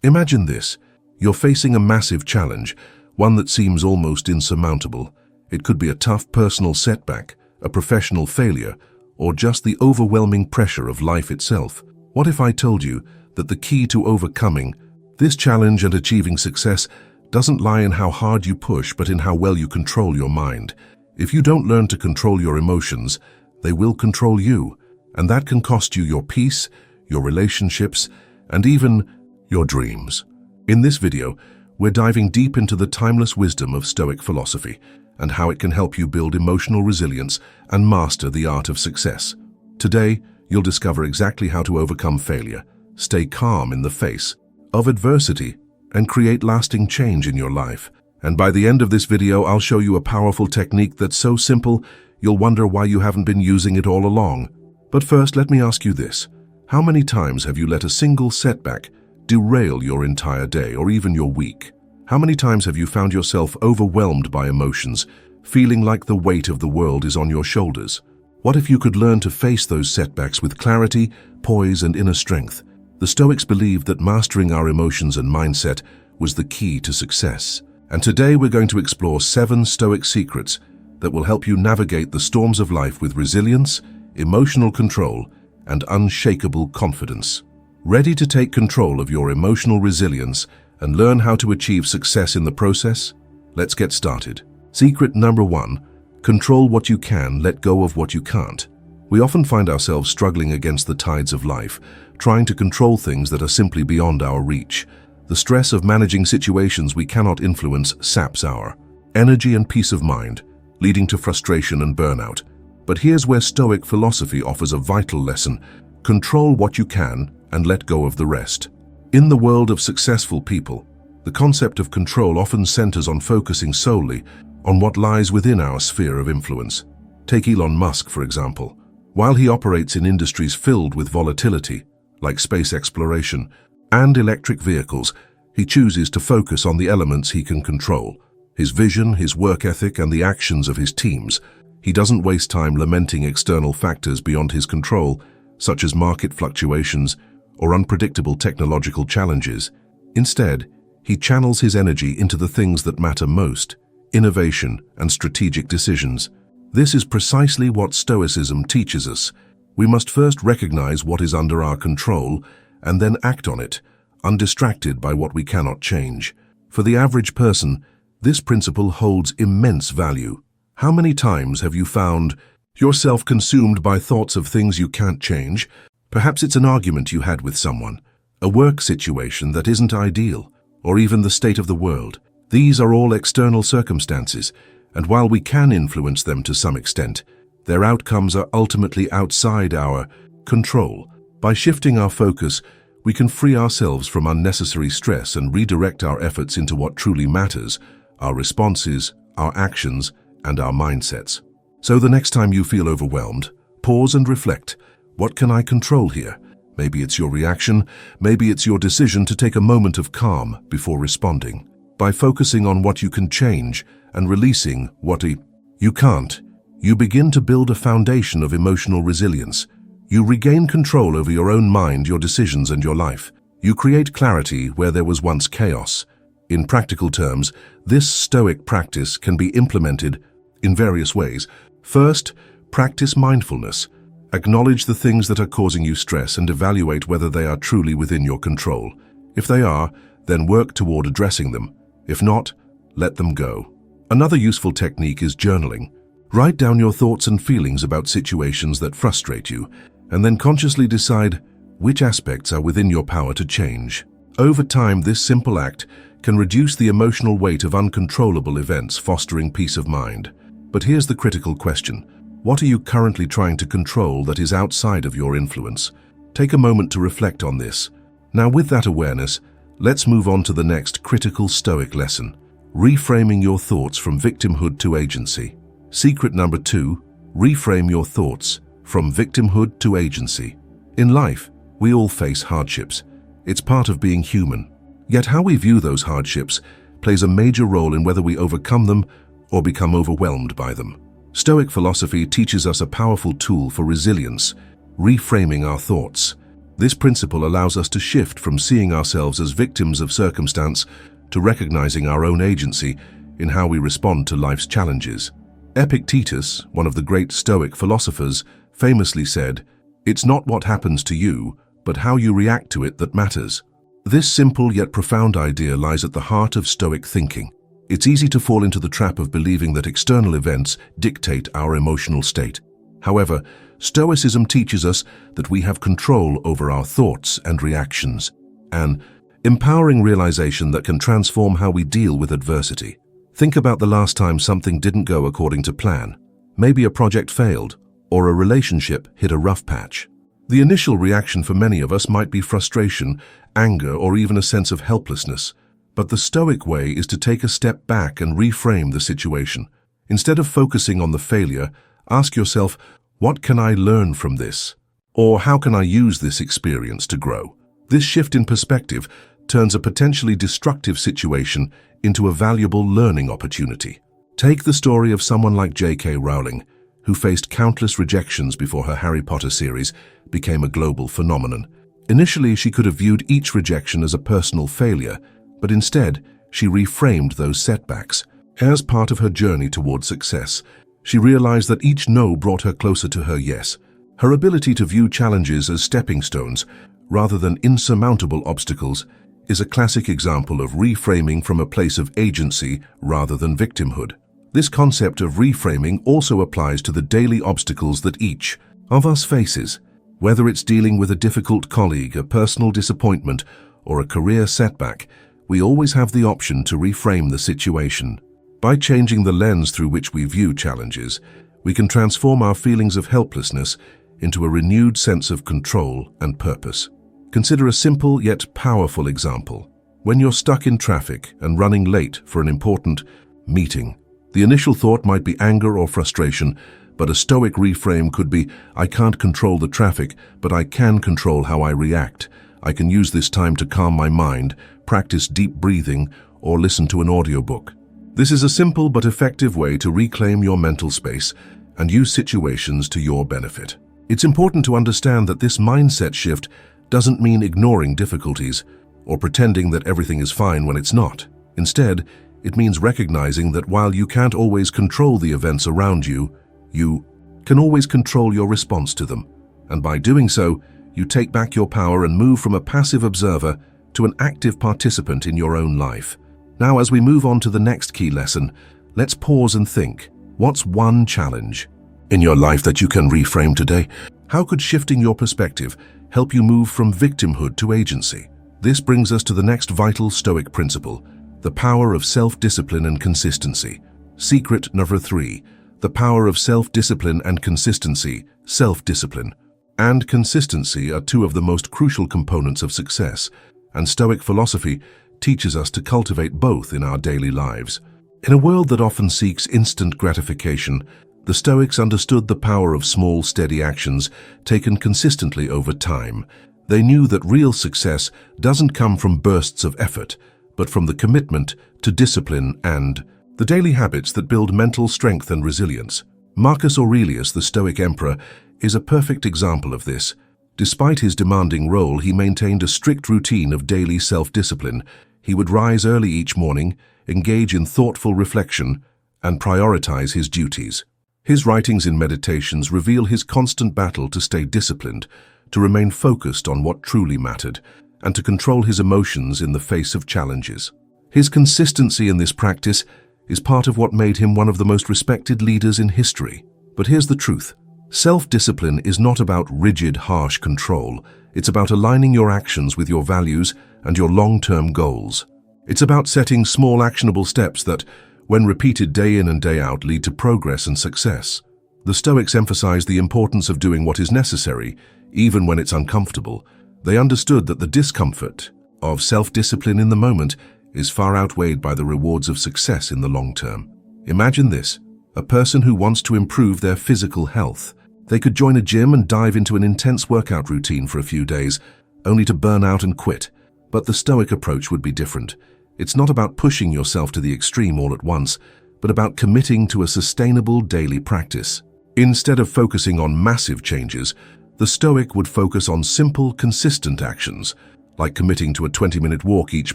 Imagine this. You're facing a massive challenge, one that seems almost insurmountable. It could be a tough personal setback, a professional failure, or just the overwhelming pressure of life itself. What if I told you that the key to overcoming this challenge and achieving success doesn't lie in how hard you push, but in how well you control your mind? If you don't learn to control your emotions, they will control you, and that can cost you your peace, your relationships, and even your dreams. In this video, we're diving deep into the timeless wisdom of Stoic philosophy and how it can help you build emotional resilience and master the art of success. Today, you'll discover exactly how to overcome failure, stay calm in the face of adversity, and create lasting change in your life. And by the end of this video, I'll show you a powerful technique that's so simple, you'll wonder why you haven't been using it all along. But first, let me ask you this. How many times have you let a single setback derail your entire day or even your week? How many times have you found yourself overwhelmed by emotions, feeling like the weight of the world is on your shoulders? What if you could learn to face those setbacks with clarity, poise, and inner strength? The Stoics believed that mastering our emotions and mindset was the key to success. And today we're going to explore 7 Stoic secrets that will help you navigate the storms of life with resilience, emotional control, and unshakable confidence. Ready to take control of your emotional resilience and learn how to achieve success in the process? Let's get started. Secret number 1, control what you can, let go of what you can't. We often find ourselves struggling against the tides of life, trying to control things that are simply beyond our reach. The stress of managing situations we cannot influence saps our energy and peace of mind, leading to frustration and burnout. But here's where Stoic philosophy offers a vital lesson. Control what you can and let go of the rest. In the world of successful people, the concept of control often centers on focusing solely on what lies within our sphere of influence. Take Elon Musk, for example. While he operates in industries filled with volatility, like space exploration and electric vehicles, he chooses to focus on the elements he can control: his vision, his work ethic, and the actions of his teams. He doesn't waste time lamenting external factors beyond his control, such as market fluctuations or unpredictable technological challenges. Instead, he channels his energy into the things that matter most: innovation and strategic decisions. This is precisely what Stoicism teaches us. We must first recognize what is under our control and then act on it, undistracted by what we cannot change. For the average person, this principle holds immense value. How many times have you found yourself consumed by thoughts of things you can't change? Perhaps it's an argument you had with someone, a work situation that isn't ideal, or even the state of the world. These are all external circumstances, and while we can influence them to some extent, their outcomes are ultimately outside our control. By shifting our focus, we can free ourselves from unnecessary stress and redirect our efforts into what truly matters: our responses, our actions, and our mindsets. So the next time you feel overwhelmed, pause and reflect. What can I control here? Maybe it's your reaction, maybe it's your decision to take a moment of calm before responding. By focusing on what you can change and releasing what you can't, you begin to build a foundation of emotional resilience. You regain control over your own mind, your decisions, and your life. You create clarity where there was once chaos. In practical terms, this Stoic practice can be implemented in various ways. First, practice mindfulness. Acknowledge the things that are causing you stress and evaluate whether they are truly within your control. If they are, then work toward addressing them. If not, let them go. Another useful technique is journaling. Write down your thoughts and feelings about situations that frustrate you, and then consciously decide which aspects are within your power to change. Over time, this simple act can reduce the emotional weight of uncontrollable events, fostering peace of mind. But here's the critical question. What are you currently trying to control that is outside of your influence? Take a moment to reflect on this. Now, with that awareness, let's move on to the next critical Stoic lesson: reframing your thoughts from victimhood to agency. Secret number 2, reframe your thoughts from victimhood to agency. In life, we all face hardships. It's part of being human. Yet how we view those hardships plays a major role in whether we overcome them or become overwhelmed by them. Stoic philosophy teaches us a powerful tool for resilience: reframing our thoughts. This principle allows us to shift from seeing ourselves as victims of circumstance to recognizing our own agency in how we respond to life's challenges. Epictetus, one of the great Stoic philosophers, famously said, "It's not what happens to you, but how you react to it that matters." This simple yet profound idea lies at the heart of Stoic thinking. It's easy to fall into the trap of believing that external events dictate our emotional state. However, Stoicism teaches us that we have control over our thoughts and reactions, an empowering realization that can transform how we deal with adversity. Think about the last time something didn't go according to plan. Maybe a project failed, or a relationship hit a rough patch. The initial reaction for many of us might be frustration, anger, or even a sense of helplessness. But the Stoic way is to take a step back and reframe the situation. Instead of focusing on the failure, ask yourself, what can I learn from this? Or how can I use this experience to grow? This shift in perspective turns a potentially destructive situation into a valuable learning opportunity. Take the story of someone like J.K. Rowling, who faced countless rejections before her Harry Potter series became a global phenomenon. Initially, she could have viewed each rejection as a personal failure, but instead, she reframed those setbacks. As part of her journey toward success, she realized that each no brought her closer to her yes. Her ability to view challenges as stepping stones, rather than insurmountable obstacles, is a classic example of reframing from a place of agency rather than victimhood. This concept of reframing also applies to the daily obstacles that each of us faces. Whether it's dealing with a difficult colleague, a personal disappointment, or a career setback, we always have the option to reframe the situation. By changing the lens through which we view challenges, we can transform our feelings of helplessness into a renewed sense of control and purpose. Consider a simple yet powerful example. When you're stuck in traffic and running late for an important meeting, the initial thought might be anger or frustration, but a Stoic reframe could be, I can't control the traffic, but I can control how I react. I can use this time to calm my mind, practice deep breathing, or listen to an audiobook. This is a simple but effective way to reclaim your mental space and use situations to your benefit. It's important to understand that this mindset shift doesn't mean ignoring difficulties or pretending that everything is fine when it's not. Instead, it means recognizing that while you can't always control the events around you, you can always control your response to them. And by doing so, you take back your power and move from a passive observer to an active participant in your own life. Now, as we move on to the next key lesson, let's pause and think. What's one challenge in your life that you can reframe today? How could shifting your perspective help you move from victimhood to agency? This brings us to the next vital Stoic principle, the power of self-discipline and consistency. Secret number 3, the power of self-discipline and consistency. Self-discipline and consistency are two of the most crucial components of success, and Stoic philosophy teaches us to cultivate both in our daily lives. In a world that often seeks instant gratification, the Stoics understood the power of small, steady actions taken consistently over time. They knew that real success doesn't come from bursts of effort, but from the commitment to discipline and the daily habits that build mental strength and resilience. Marcus Aurelius, the Stoic emperor, is a perfect example of this. Despite his demanding role, he maintained a strict routine of daily self-discipline. He would rise early each morning, engage in thoughtful reflection, and prioritize his duties. His writings and meditations reveal his constant battle to stay disciplined, to remain focused on what truly mattered, and to control his emotions in the face of challenges. His consistency in this practice is part of what made him one of the most respected leaders in history. But here's the truth. Self-discipline is not about rigid, harsh control. It's about aligning your actions with your values and your long-term goals. It's about setting small, actionable steps that, when repeated day in and day out, lead to progress and success. The Stoics emphasize the importance of doing what is necessary, even when it's uncomfortable. They understood that the discomfort of self-discipline in the moment is far outweighed by the rewards of success in the long term. Imagine this: a person who wants to improve their physical health. They could join a gym and dive into an intense workout routine for a few days, only to burn out and quit. But the Stoic approach would be different. It's not about pushing yourself to the extreme all at once, but about committing to a sustainable daily practice. Instead of focusing on massive changes, The Stoic would focus on simple, consistent actions, like committing to a 20-minute walk each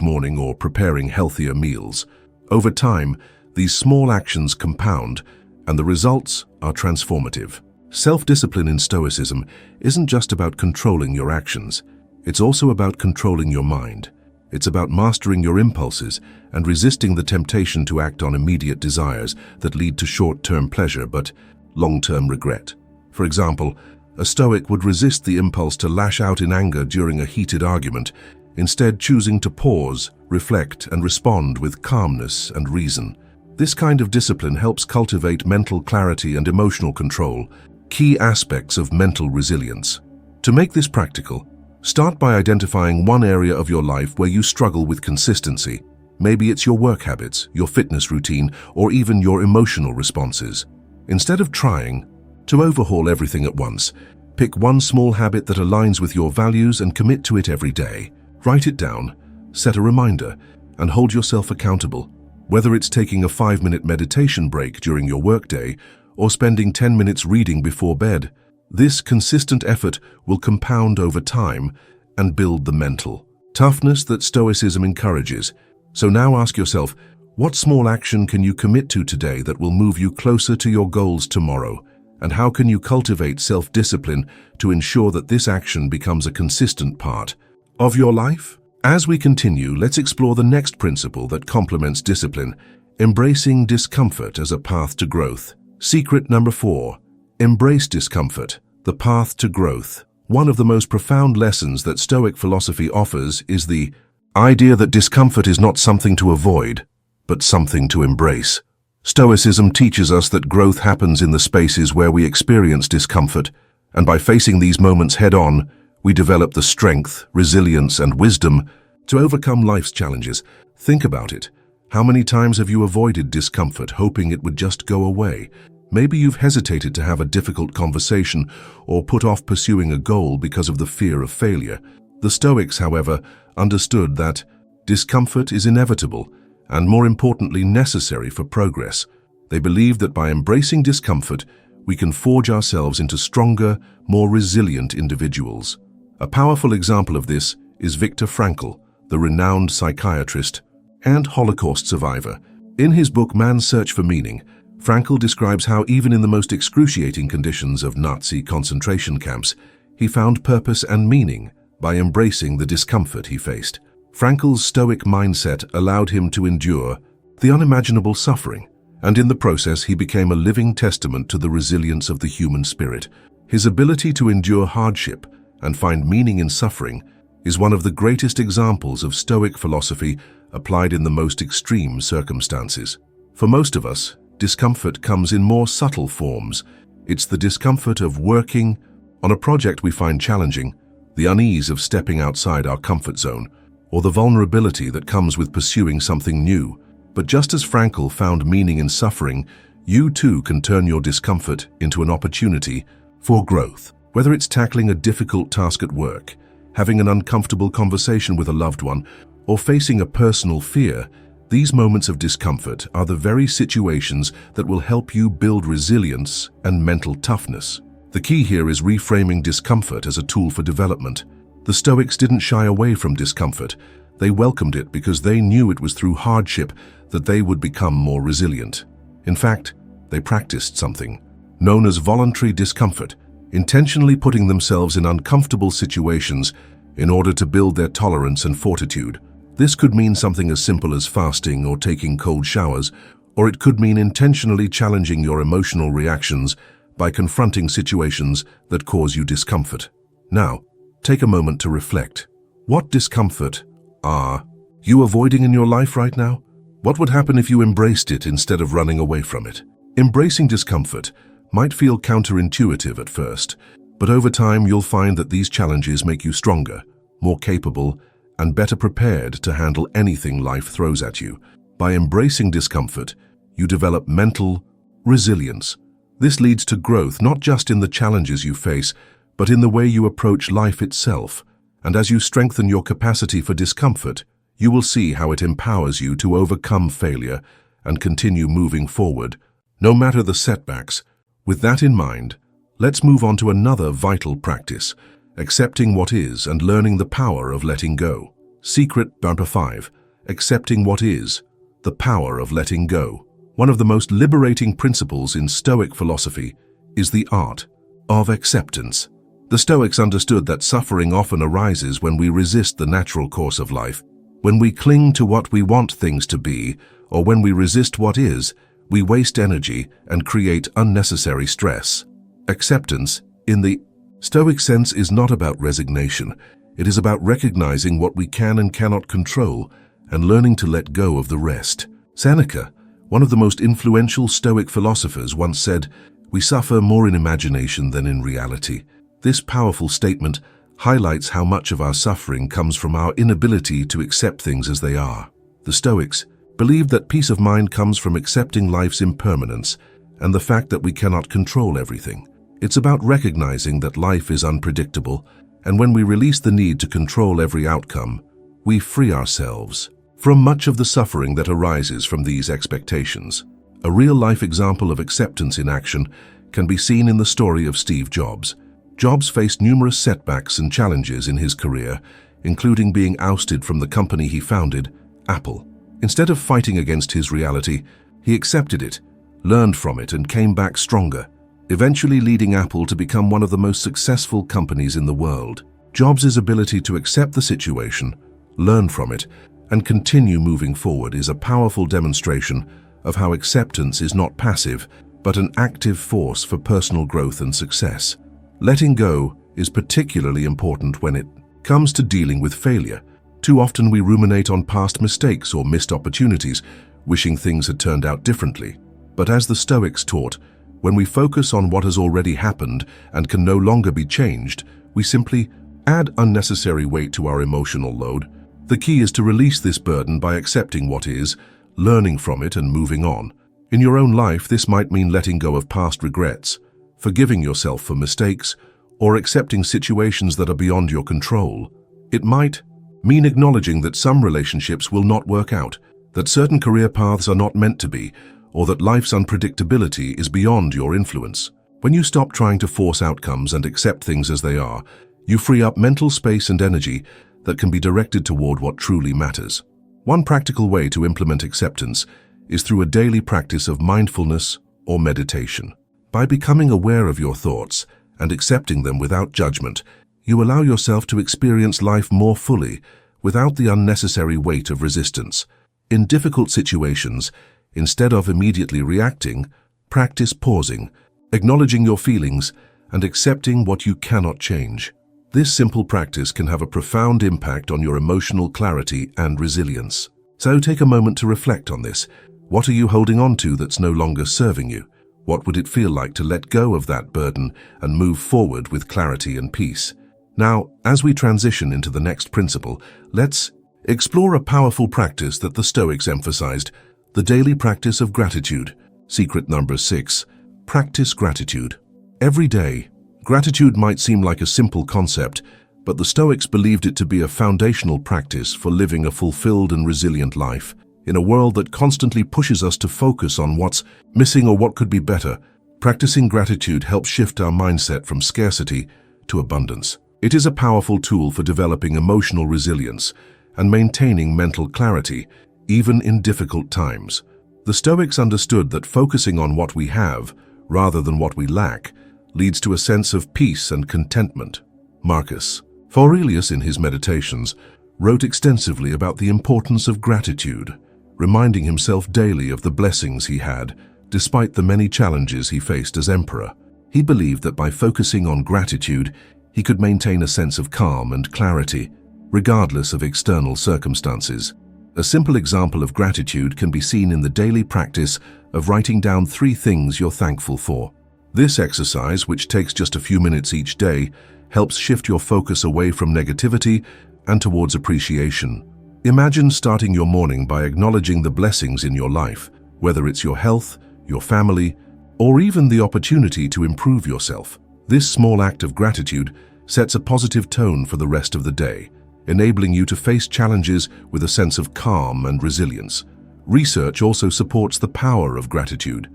morning or preparing healthier meals. Over time, these small actions compound, and the results are transformative. Self-discipline in Stoicism isn't just about controlling your actions. It's also about controlling your mind. It's about mastering your impulses and resisting the temptation to act on immediate desires that lead to short-term pleasure but long-term regret. For example, a Stoic would resist the impulse to lash out in anger during a heated argument, instead choosing to pause, reflect, and respond with calmness and reason. This kind of discipline helps cultivate mental clarity and emotional control, key aspects of mental resilience. To make this practical, start by identifying one area of your life where you struggle with consistency. Maybe it's your work habits, your fitness routine, or even your emotional responses. Instead of trying to overhaul everything at once, pick one small habit that aligns with your values and commit to it every day. Write it down, set a reminder, and hold yourself accountable. Whether it's taking a 5-minute meditation break during your workday or spending 10 minutes reading before bed, this consistent effort will compound over time and build the mental toughness that Stoicism encourages. So now ask yourself, what small action can you commit to today that will move you closer to your goals tomorrow? And how can you cultivate self-discipline to ensure that this action becomes a consistent part of your life? As we continue, let's explore the next principle that complements discipline, embracing discomfort as a path to growth. Secret number 4. Embrace discomfort, the path to growth. One of the most profound lessons that Stoic philosophy offers is the idea that discomfort is not something to avoid, but something to embrace. Stoicism teaches us that growth happens in the spaces where we experience discomfort, and by facing these moments head-on, we develop the strength, resilience, and wisdom to overcome life's challenges. Think about it. How many times have you avoided discomfort, hoping it would just go away? Maybe you've hesitated to have a difficult conversation or put off pursuing a goal because of the fear of failure. The Stoics, however, understood that discomfort is inevitable and, more importantly, necessary for progress. They believed that by embracing discomfort, we can forge ourselves into stronger, more resilient individuals. A powerful example of this is Viktor Frankl, the renowned psychiatrist and Holocaust survivor. In his book Man's Search for Meaning, Frankl describes how even in the most excruciating conditions of Nazi concentration camps, he found purpose and meaning by embracing the discomfort he faced. Frankl's Stoic mindset allowed him to endure the unimaginable suffering, and in the process he became a living testament to the resilience of the human spirit. His ability to endure hardship and find meaning in suffering is one of the greatest examples of Stoic philosophy applied in the most extreme circumstances. For most of us, discomfort comes in more subtle forms. It's the discomfort of working on a project we find challenging, the unease of stepping outside our comfort zone, or the vulnerability that comes with pursuing something new. But just as Frankl found meaning in suffering, you too can turn your discomfort into an opportunity for growth. Whether it's tackling a difficult task at work, having an uncomfortable conversation with a loved one, or facing a personal fear, these moments of discomfort are the very situations that will help you build resilience and mental toughness. The key here is reframing discomfort as a tool for development. The Stoics didn't shy away from discomfort. They welcomed it because they knew it was through hardship that they would become more resilient. In fact, they practiced something known as voluntary discomfort, intentionally putting themselves in uncomfortable situations in order to build their tolerance and fortitude. This could mean something as simple as fasting or taking cold showers, or it could mean intentionally challenging your emotional reactions by confronting situations that cause you discomfort. Now, take a moment to reflect. What discomfort are you avoiding in your life right now? What would happen if you embraced it instead of running away from it? Embracing discomfort might feel counterintuitive at first, but over time you'll find that these challenges make you stronger, more capable, and better prepared to handle anything life throws at you. By embracing discomfort, you develop mental resilience. This leads to growth not just in the challenges you face, but in the way you approach life itself. And as you strengthen your capacity for discomfort, you will see how it empowers you to overcome failure and continue moving forward, no matter the setbacks. With that in mind, Let's move on to another vital practice, accepting what is and learning the power of letting go. Secret number 5. Accepting what is, the power of letting go. One of the most liberating principles in Stoic philosophy is the art of acceptance. The Stoics understood that suffering often arises when we resist the natural course of life. When we cling to what we want things to be, or when we resist what is, we waste energy and create unnecessary stress. Acceptance, in the Stoic sense, is not about resignation. It is about recognizing what we can and cannot control and learning to let go of the rest. Seneca, one of the most influential Stoic philosophers, once said, "We suffer more in imagination than in reality." This powerful statement highlights how much of our suffering comes from our inability to accept things as they are. The Stoics believed that peace of mind comes from accepting life's impermanence and the fact that we cannot control everything. It's about recognizing that life is unpredictable, and when we release the need to control every outcome, we free ourselves from much of the suffering that arises from these expectations. A real-life example of acceptance in action can be seen in the story of Steve Jobs. Jobs faced numerous setbacks and challenges in his career, including being ousted from the company he founded, Apple. Instead of fighting against his reality, he accepted it, learned from it, and came back stronger, eventually leading Apple to become one of the most successful companies in the world. Jobs' ability to accept the situation, learn from it, and continue moving forward is a powerful demonstration of how acceptance is not passive, but an active force for personal growth and success. Letting go is particularly important when it comes to dealing with failure. Too often we ruminate on past mistakes or missed opportunities, wishing things had turned out differently. But as the Stoics taught, when we focus on what has already happened and can no longer be changed, we simply add unnecessary weight to our emotional load. The key is to release this burden by accepting what is, learning from it, and moving on. In your own life, this might mean letting go of past regrets, forgiving yourself for mistakes, or accepting situations that are beyond your control. It might mean acknowledging that some relationships will not work out, that certain career paths are not meant to be, or that life's unpredictability is beyond your influence. When you stop trying to force outcomes and accept things as they are, you free up mental space and energy that can be directed toward what truly matters. One practical way to implement acceptance is through a daily practice of mindfulness or meditation. By becoming aware of your thoughts and accepting them without judgment, you allow yourself to experience life more fully without the unnecessary weight of resistance. In difficult situations, instead of immediately reacting, practice pausing, acknowledging your feelings, and accepting what you cannot change. This simple practice can have a profound impact on your emotional clarity and resilience. So take a moment to reflect on this. What are you holding on to that's no longer serving you? What would it feel like to let go of that burden and move forward with clarity and peace? Now, as we transition into the next principle, let's explore a powerful practice that the Stoics emphasized: the daily practice of gratitude. Secret number 6. Practice gratitude. Every day, gratitude might seem like a simple concept, but the Stoics believed it to be a foundational practice for living a fulfilled and resilient life. In a world that constantly pushes us to focus on what's missing or what could be better, practicing gratitude helps shift our mindset from scarcity to abundance. It is a powerful tool for developing emotional resilience and maintaining mental clarity, even in difficult times. The Stoics understood that focusing on what we have, rather than what we lack, leads to a sense of peace and contentment. Marcus Aurelius, in his Meditations, wrote extensively about the importance of gratitude, reminding himself daily of the blessings he had, despite the many challenges he faced as emperor. He believed that by focusing on gratitude, he could maintain a sense of calm and clarity, regardless of external circumstances. A simple example of gratitude can be seen in the daily practice of writing down 3 things you're thankful for. This exercise, which takes just a few minutes each day, helps shift your focus away from negativity and towards appreciation. Imagine starting your morning by acknowledging the blessings in your life, whether it's your health, your family, or even the opportunity to improve yourself. This small act of gratitude sets a positive tone for the rest of the day, enabling you to face challenges with a sense of calm and resilience. Research also supports the power of gratitude.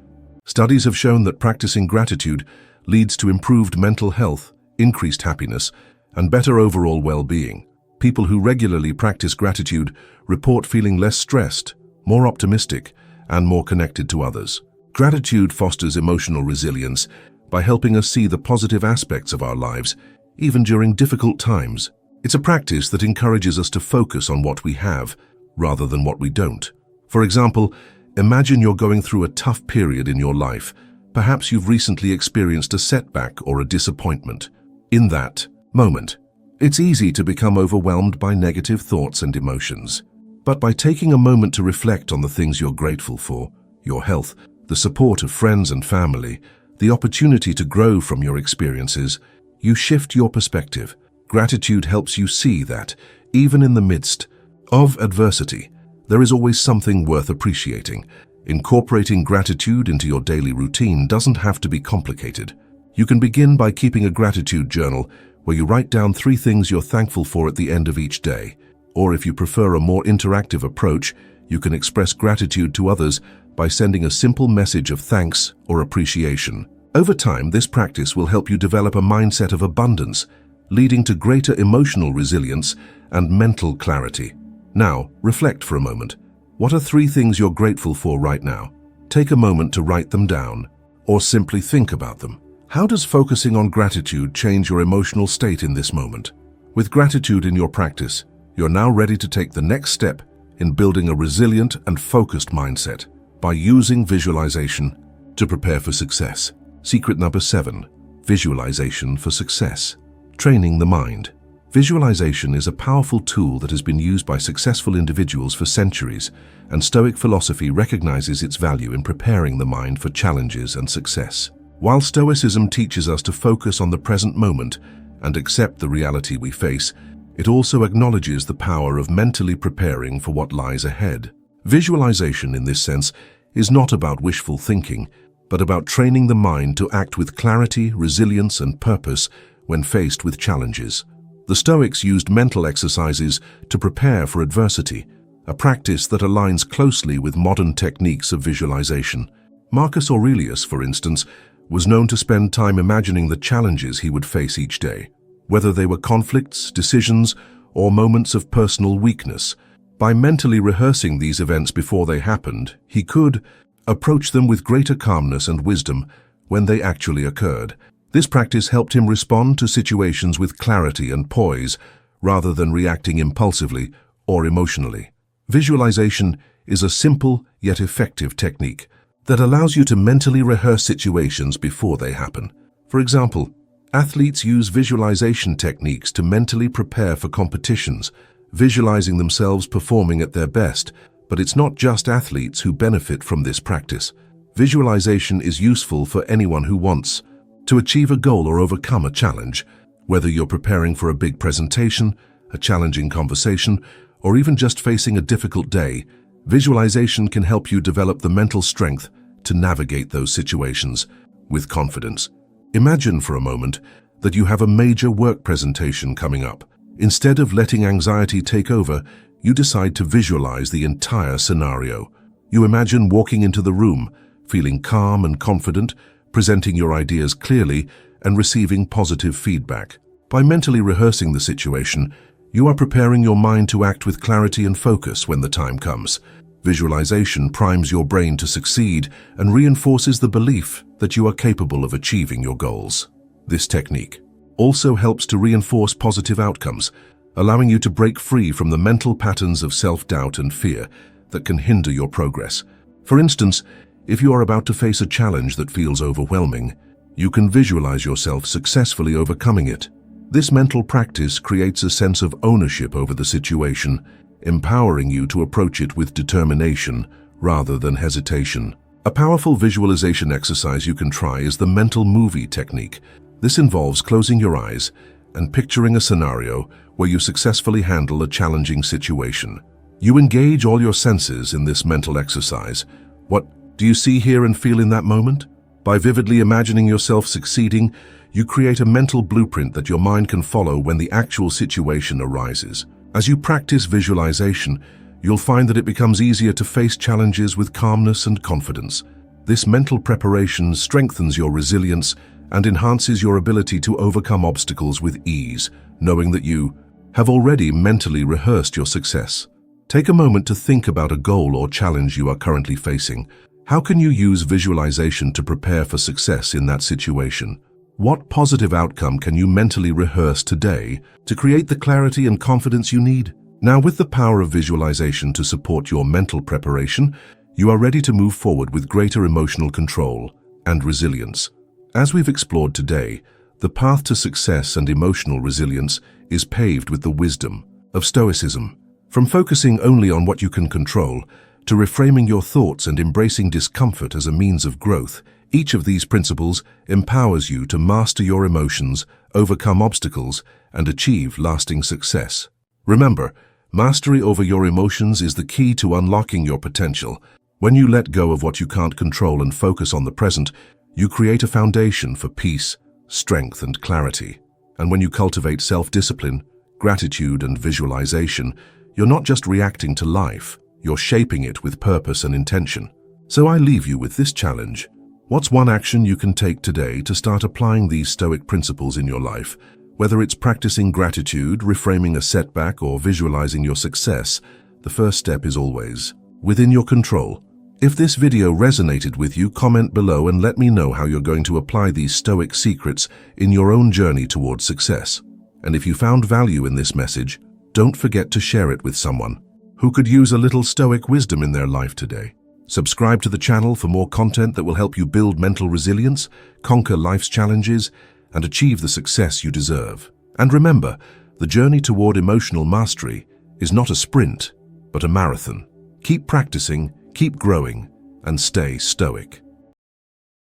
Studies have shown that practicing gratitude leads to improved mental health, increased happiness, and better overall well-being. People who regularly practice gratitude report feeling less stressed, more optimistic, and more connected to others. Gratitude fosters emotional resilience by helping us see the positive aspects of our lives, even during difficult times. It's a practice that encourages us to focus on what we have, rather than what we don't. For example, imagine you're going through a tough period in your life. Perhaps you've recently experienced a setback or a disappointment. In that moment, it's easy to become overwhelmed by negative thoughts and emotions. But by taking a moment to reflect on the things you're grateful for, your health, the support of friends and family, the opportunity to grow from your experiences, you shift your perspective. Gratitude helps you see that, even in the midst of adversity, there is always something worth appreciating. Incorporating gratitude into your daily routine doesn't have to be complicated. You can begin by keeping a gratitude journal where you write down 3 things you're thankful for at the end of each day. Or if you prefer a more interactive approach, you can express gratitude to others by sending a simple message of thanks or appreciation. Over time, this practice will help you develop a mindset of abundance, leading to greater emotional resilience and mental clarity. Now, reflect for a moment. What are 3 things you're grateful for right now? Take a moment to write them down, or simply think about them. How does focusing on gratitude change your emotional state in this moment? With gratitude in your practice, you're now ready to take the next step in building a resilient and focused mindset by using visualization to prepare for success. Secret number 7, visualization for success. Training the mind. Visualization is a powerful tool that has been used by successful individuals for centuries, and Stoic philosophy recognizes its value in preparing the mind for challenges and success. While Stoicism teaches us to focus on the present moment and accept the reality we face, it also acknowledges the power of mentally preparing for what lies ahead. Visualization, in this sense, is not about wishful thinking, but about training the mind to act with clarity, resilience, and purpose when faced with challenges. The Stoics used mental exercises to prepare for adversity, a practice that aligns closely with modern techniques of visualization. Marcus Aurelius, for instance, was known to spend time imagining the challenges he would face each day, whether they were conflicts, decisions, or moments of personal weakness. By mentally rehearsing these events before they happened, he could approach them with greater calmness and wisdom when they actually occurred. This practice helped him respond to situations with clarity and poise, rather than reacting impulsively or emotionally. Visualization is a simple yet effective technique that allows you to mentally rehearse situations before they happen. For example, athletes use visualization techniques to mentally prepare for competitions, visualizing themselves performing at their best. But it's not just athletes who benefit from this practice. Visualization is useful for anyone who wants to achieve a goal or overcome a challenge. Whether you're preparing for a big presentation, a challenging conversation, or even just facing a difficult day, visualization can help you develop the mental strength to navigate those situations with confidence. Imagine for a moment that you have a major work presentation coming up. Instead of letting anxiety take over, you decide to visualize the entire scenario. You imagine walking into the room, feeling calm and confident, presenting your ideas clearly, and receiving positive feedback. By mentally rehearsing the situation, you are preparing your mind to act with clarity and focus when the time comes. Visualization primes your brain to succeed and reinforces the belief that you are capable of achieving your goals. This technique also helps to reinforce positive outcomes, allowing you to break free from the mental patterns of self-doubt and fear that can hinder your progress. For instance, if you are about to face a challenge that feels overwhelming, you can visualize yourself successfully overcoming it. This mental practice creates a sense of ownership over the situation, empowering you to approach it with determination rather than hesitation. A powerful visualization exercise you can try is the mental movie technique. This involves closing your eyes and picturing a scenario where you successfully handle a challenging situation. You engage all your senses in this mental exercise. What do you see, hear, and feel in that moment? By vividly imagining yourself succeeding, you create a mental blueprint that your mind can follow when the actual situation arises. As you practice visualization, you'll find that it becomes easier to face challenges with calmness and confidence. This mental preparation strengthens your resilience and enhances your ability to overcome obstacles with ease, knowing that you have already mentally rehearsed your success. Take a moment to think about a goal or challenge you are currently facing. How can you use visualization to prepare for success in that situation? What positive outcome can you mentally rehearse today to create the clarity and confidence you need? Now, with the power of visualization to support your mental preparation, you are ready to move forward with greater emotional control and resilience. As we've explored today, the path to success and emotional resilience is paved with the wisdom of Stoicism. From focusing only on what you can control to reframing your thoughts and embracing discomfort as a means of growth, each of these principles empowers you to master your emotions, overcome obstacles, and achieve lasting success. Remember, mastery over your emotions is the key to unlocking your potential. When you let go of what you can't control and focus on the present, you create a foundation for peace, strength, and clarity. And when you cultivate self-discipline, gratitude, and visualization, you're not just reacting to life, you're shaping it with purpose and intention. So I leave you with this challenge. What's one action you can take today to start applying these Stoic principles in your life? Whether it's practicing gratitude, reframing a setback, or visualizing your success, the first step is always within your control. If this video resonated with you, comment below and let me know how you're going to apply these Stoic secrets in your own journey towards success. And if you found value in this message, don't forget to share it with someone who could use a little Stoic wisdom in their life today. Subscribe to the channel for more content that will help you build mental resilience, conquer life's challenges, and achieve the success you deserve. And remember, the journey toward emotional mastery is not a sprint, but a marathon. Keep practicing, keep growing, and stay stoic.